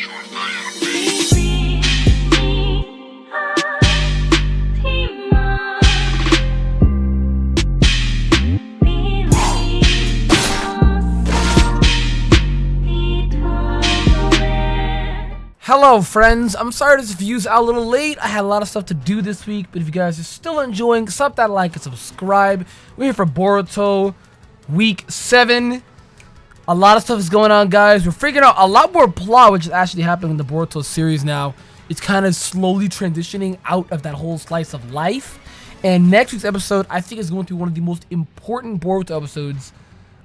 Hello friends, I'm sorry this view's out a little late. I had a lot of stuff to do this week, but if you guys are still enjoying, slap that like and subscribe. We're here for Boruto week 7. A lot of stuff is going on, guys. We're figuring out a lot more plot, which is actually happening in the Boruto series now. It's kind of slowly transitioning out of that whole slice of life. And next week's episode, I think, is going to be one of the most important Boruto episodes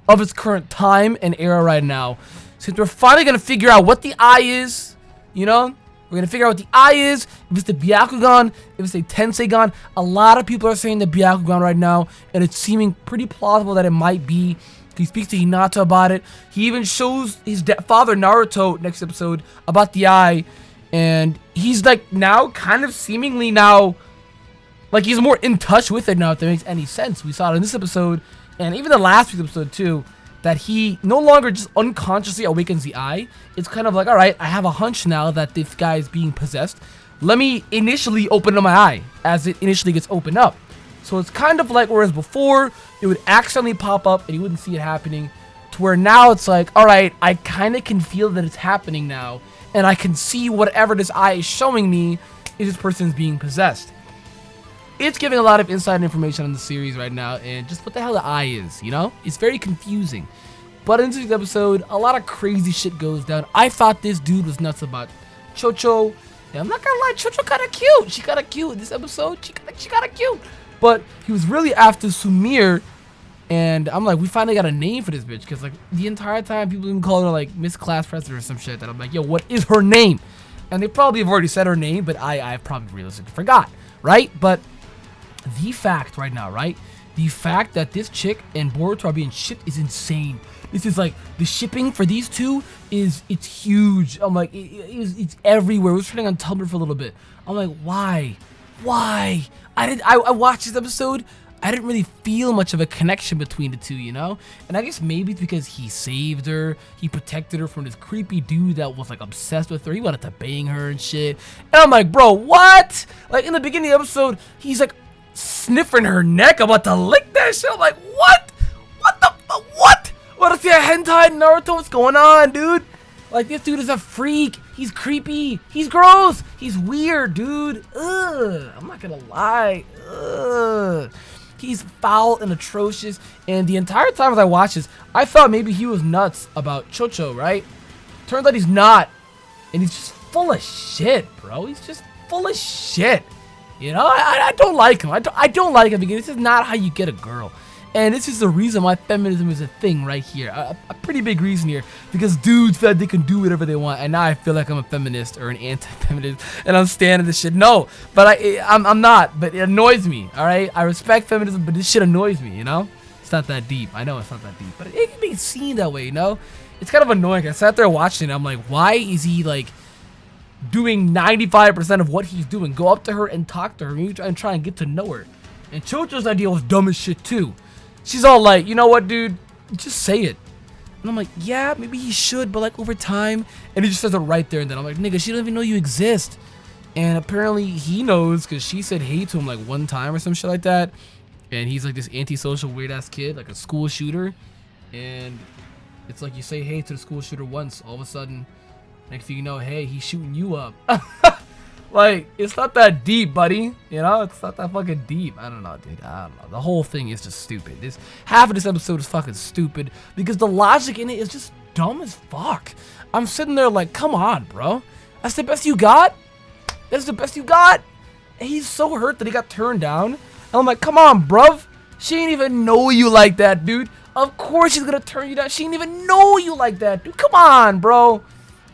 of its current time and era right now. Since we're finally going to figure out what the eye is. You know, we're going to figure out what the eye is, if it's the Byakugan, if it's a Tenseigan. A lot of people are saying the Byakugan right now, and it's seeming pretty plausible that it might be. He speaks to Hinata about it. He even shows his father Naruto next episode about the eye, and he's like now kind of seemingly now, like he's more in touch with it now, if that makes any sense. We saw it in this episode, and even the last week's episode too, that he no longer just unconsciously awakens the eye. It's kind of like, alright, I have a hunch now that this guy is being possessed. Let me initially open up my eye as it initially gets opened up. So it's kind of like, whereas before, it would accidentally pop up and you wouldn't see it happening, to where now it's like, alright, I kind of can feel that it's happening now, and I can see whatever this eye is showing me is this person's being possessed. It's giving a lot of inside information on the series right now, and just what the hell the eye is, you know? It's very confusing. But in this episode, a lot of crazy shit goes down. I thought this dude was nuts about Chocho. And I'm not gonna lie, Chocho kinda cute. She kinda cute. This episode, she kinda cute. But he was really after Sumire, and I'm like, we finally got a name for this bitch. Because like the entire time, people even call her like Miss Class President or some shit. That I'm like, yo, what is her name? And they probably have already said her name, but I probably realistically forgot, right? But the fact right now, right? The fact that this chick and Boruto are being shipped is insane. This is like, the shipping for these two it's huge. I'm like, it's everywhere. We were trending on Tumblr for a little bit. I'm like, why? I watched this episode. I didn't really feel much of a connection between the two, you know? And I guess maybe it's because he saved her. He protected her from this creepy dude that was like obsessed with her. He wanted to bang her and shit. And I'm like, bro, what? Like in the beginning of the episode, he's like sniffing her neck, about to lick that shit. I'm like, what? What? What is that hentai Naruto? What's going on, dude? Like, this dude is a freak. He's creepy. He's gross. He's weird, dude. Ugh. I'm not gonna lie. Ugh. He's foul and atrocious. And the entire time as I watched this, I thought maybe he was nuts about Chocho, right? Turns out he's not. And he's just full of shit, bro. He's just full of shit. You know, I don't like him. I don't like him because this is not how you get a girl. And this is the reason why feminism is a thing right here. A pretty big reason here. Because dudes feel like they can do whatever they want. And now I feel like I'm a feminist or an anti-feminist. And I'm standing this shit. No, but I'm not. But it annoys me, alright? I respect feminism, but this shit annoys me, you know? It's not that deep. I know it's not that deep. But it can be seen that way, you know? It's kind of annoying. I sat there watching it. I'm like, why is he like doing 95% of what he's doing? Go up to her and talk to her and try and get to know her. And Chocho's idea was dumb as shit too. She's all like, you know what, dude? Just say it. And I'm like, yeah, maybe he should, but like over time. And he just says it right there and then. I'm like, nigga, she don't even know you exist. And apparently he knows because she said hey to him like one time or some shit like that. And he's like this antisocial weird ass kid, like a school shooter. And it's like you say hey to the school shooter once, all of a sudden, next thing you know, hey, he's shooting you up. Like, it's not that deep, buddy. You know, it's not that fucking deep. I don't know, dude. I don't know. The whole thing is just stupid. Half of this episode is fucking stupid because the logic in it is just dumb as fuck. I'm sitting there like, come on, bro. That's the best you got? That's the best you got? And he's so hurt that he got turned down. And I'm like, come on, bruv. She didn't even know you like that, dude. Of course she's gonna turn you down. She didn't even know you like that, dude. Come on, bro.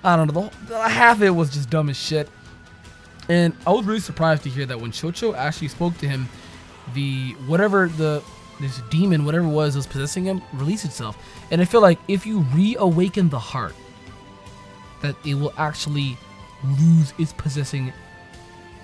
I don't know. The half of it was just dumb as shit. And I was really surprised to hear that when Chocho actually spoke to him, this demon, whatever it was possessing him, released itself. And I feel like if you reawaken the heart, that it will actually lose its possessing,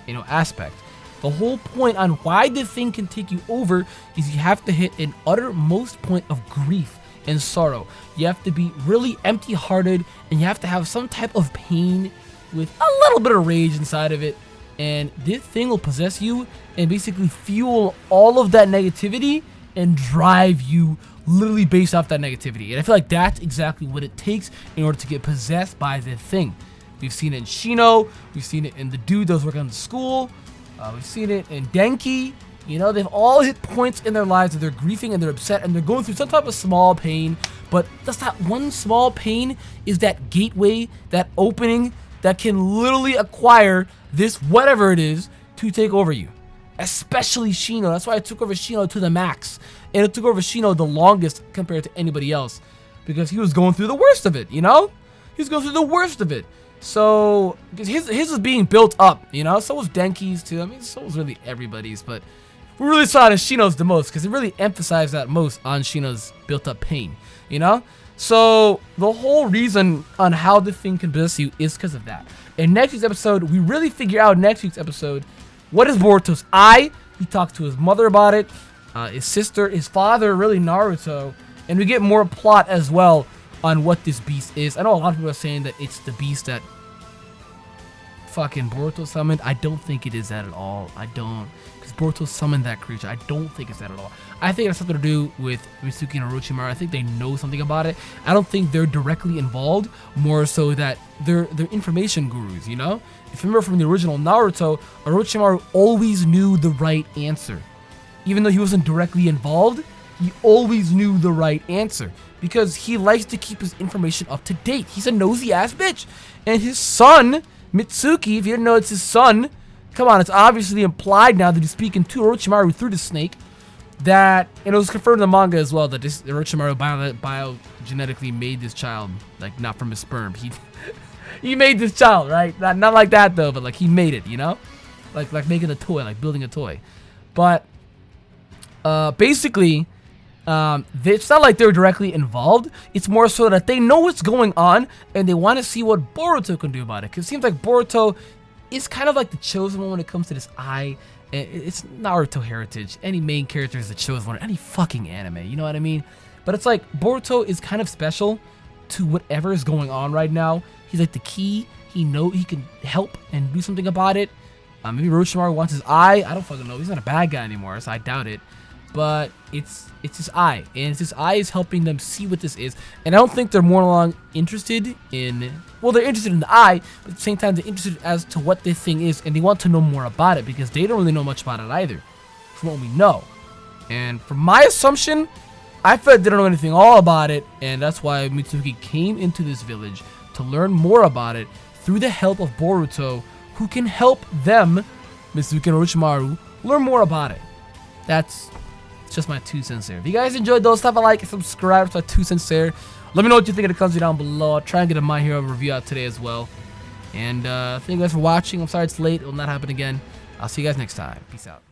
aspect. The whole point on why this thing can take you over is you have to hit an uttermost point of grief and sorrow. You have to be really empty-hearted, and you have to have some type of pain with a little bit of rage inside of it. And this thing will possess you and basically fuel all of that negativity and drive you literally based off that negativity. And I feel like that's exactly what it takes in order to get possessed by this thing. We've seen it in Shino. We've seen it in the dude that was working on the school. We've seen it in Denki. You know, they've all hit points in their lives that they're grieving and they're upset and they're going through some type of small pain. But just that one small pain is that gateway, that opening that can literally acquire this whatever it is to take over you. Especially Shino. That's why I took over Shino to the max. And it took over Shino the longest compared to anybody else. Because he was going through the worst of it, you know? He was going through the worst of it. So, his is being built up, you know? So was Denki's too. I mean, so was really everybody's. But we really saw it as Shino's the most. Because it really emphasized that most on Shino's built up pain, you know? So, the whole reason on how the thing can possess you is because of that. In next week's episode, we really figure out next week's episode, what is Boruto's eye? He talks to his mother about it, his sister, his father, really Naruto, and we get more plot as well on what this beast is. I know a lot of people are saying that it's the beast that fucking Boruto summoned. I don't think it is that at all. I don't. Because Boruto summoned that creature. I don't think it's that at all. I think it has something to do with Mitsuki and Orochimaru. I think they know something about it. I don't think they're directly involved, more so that they're information gurus, you know? If you remember from the original Naruto, Orochimaru always knew the right answer. Even though he wasn't directly involved, he always knew the right answer. Because he likes to keep his information up to date. He's a nosy ass bitch. And his son, Mitsuki, if you didn't know it's his son, come on, it's obviously implied now that he's speaking to Orochimaru through the snake. That, and it was confirmed in the manga as well, that this Orochimaru biogenetically made this child, like, not from his sperm. He made this child, right? Not like that though, but like he made it, you know? Like making a toy, like building a toy. But basically, it's not like they're directly involved. It's more so that they know what's going on and they want to see what Boruto can do about it. Because it seems like Boruto is kind of like the chosen one when it comes to this eye. It's Naruto heritage. Any main character is the chosen one. Any fucking anime, you know what I mean? But it's like Boruto is kind of special to whatever is going on right now. He's like the key. He can help and do something about it. Maybe Orochimaru wants his eye. I don't fucking know. He's not a bad guy anymore, so I doubt it. But it's his eye, and his eye is helping them see what this is. And I don't think they're more along interested in. Well, they're interested in the eye, but at the same time, they're interested as to what this thing is, and they want to know more about it because they don't really know much about it either, from what we know. And from my assumption, I feel like they don't know anything all about it, and that's why Mitsuki came into this village to learn more about it through the help of Boruto, who can help them, Mitsuki and Orochimaru, learn more about it. That's just my 2 cents there. If you guys enjoyed those, have a like and subscribe to my 2 cents there. Let me know what you think in the comments down below. I'll try and get a My Hero review out today as well. And thank you guys for watching. I'm sorry it's late. It will not happen again. I'll see you guys next time. Peace out.